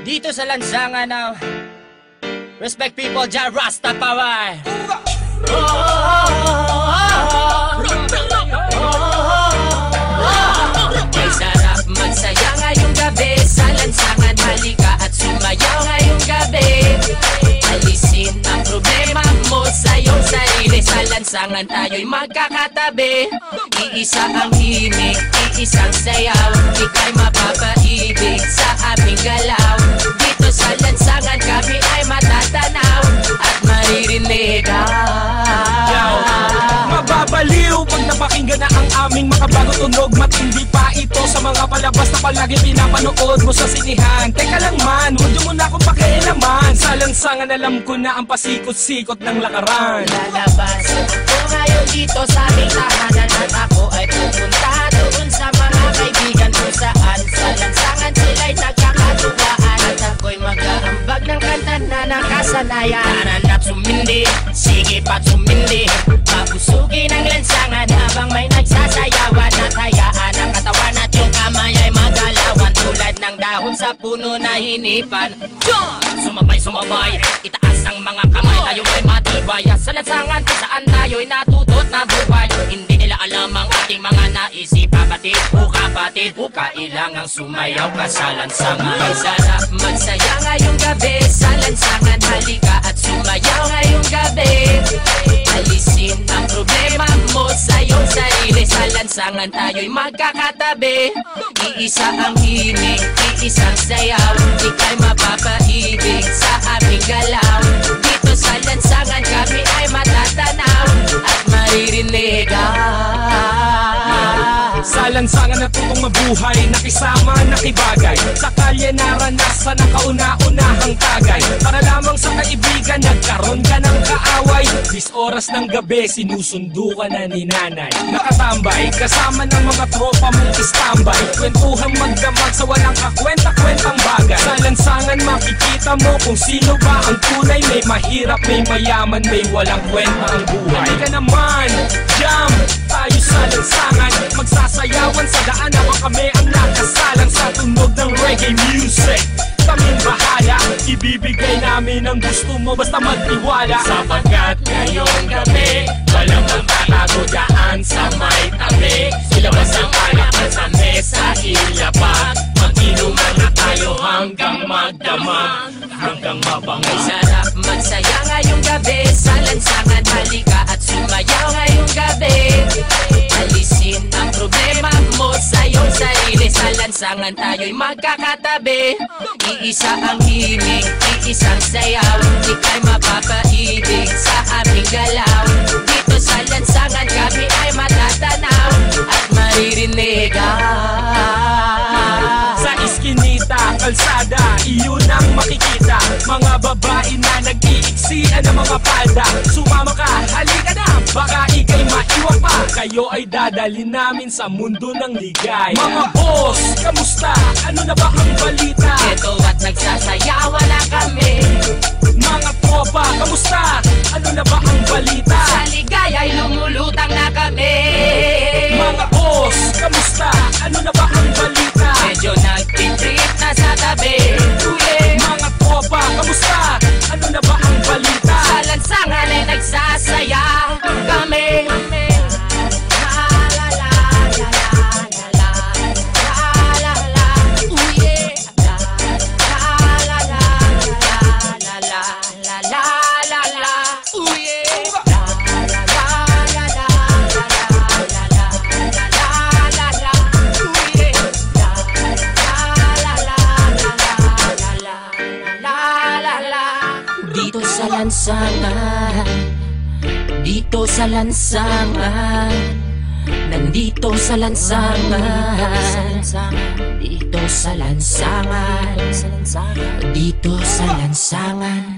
Dito sa lansangan ng Respect People, Jah Rastafari. May sarap magsaya ngayong gabi sa lansangan, halika at sumayaw ngayong gabi. Alisin ang problema mo sa iyong sarili, sa lansangan tayo'y magkakatabi. Iisa ang himig, iisang sayaw, ika'y mapapaibig sa aming galaw. Dito sa lansangan kami ay matatanaw at maririnig. Mababaliw pag napakinggan na ang aming makabagong tunog. Matindi pa ito sa mga palabas na palagi pinapanood mo sa sinihan. Teka lang man, huwag niyo muna akong pakialaman. Sa lansangan alam ko na ang pasikot-sikot ng lakaran. Lalabas ko ngayon dito sa aming tahanan, at ako ay pupunta doon sa mga kaibigan kung saan sa lansangan sila'y nagkakatuwaan. At ako'y mag-aambag ng kanta na nakasanayan. Nananap sumindi, sige pa't sumindi, papusugin ang lansangan habang may nagsasayawan. At hayaan ang katawan at yung kamay ay magalawan, tulad ng dahon sa puno na hinipan. Sumabay, itaas ang mga kamay, tayo ay matibay. Sa lansangan kung saan tayo'y natutot na buhay. Hindi nila alam ang ating mga naisip, kapatid o kapatid, o kailangang sumayaw ka sa lansangan. May sarap magsaya ngayong gabi sa lansangan, halika at sumayaw ngayong gabi. Alisin ang problema mo sa iyong sarili, sa lansangan tayo'y magkakatabi. Iisa ang himig, iisang sayaw, ika'y mapapaibig sa aming galaw. Dito sa lansangan kami ay matatanaw at maririnig. Sa lansangan natutong mabuhay, nakisama, nakibagay. Sa kalye naranasan ang kauna-unahang tagay. Para lamang sa kaibigan, nagkaroon ka ng kaaway. 10 oras ng gabi, sinusundo ka na ni nanay. Nakatambay, kasama ng mga tropa mong istambay. Kwentuhang magdamag sa walang kakwenta-kwentang bagay. Sa lansangan makikita mo kung sino ba ang tunay. May mahirap, may mayaman, may walang kwenta ang buhay. Halika naman, jam tayo sa lansangan, magsasayawan sa daan, habang kami ang nakasalang sa tunog ng reggae music. Kaming bahala, ibibigay namin ang gusto mo, basta magtiwala. Sapagkat ngayong gabi, walang magtatago dyan sa may tabi. Ilabas ang alakan sa mesa, ilapat, mag-inuman na tayo hanggang magdamag, hanggang mabangay. May sarap magsaya ngayong gabi sa lansangan, halika at sumayaw ngayong gabi. Alisin ang problema mo sa iyong sarili, sa lansangan tayo'y magkakatabi. Iisa ang himig, iisang sayaw, ika'y mapapaibig sa aming galaw. Dito sa lansangan kami ay matatanaw at maririnig. Sa iskinita, kalsada, iyon ang makikita. Mga babae na nag-iiksian ng mga palda. Sumama ka, halika na, baka ika'y maiwan pa. Kayo ay dadalhin namin sa mundo ng ligay. Mga boss, kamusta? Ano na ba ang balita? Ito at nagsasayawan na kami. Mga tropa, kamusta? Ano na ba ang balita? Sa ligaya'y lumulutang na kami. Mga boss, kamusta? Ano na ba ang balita? Medyo nagtitrip na sa tabi. Mga tropa, kamusta? Ano na ba ang balita? Sa lansangan ay nagsasaya kami. Dito sa lansangan, dito sa lansangan, nandito sa lansangan, dito sa lansangan, dito sa lansangan.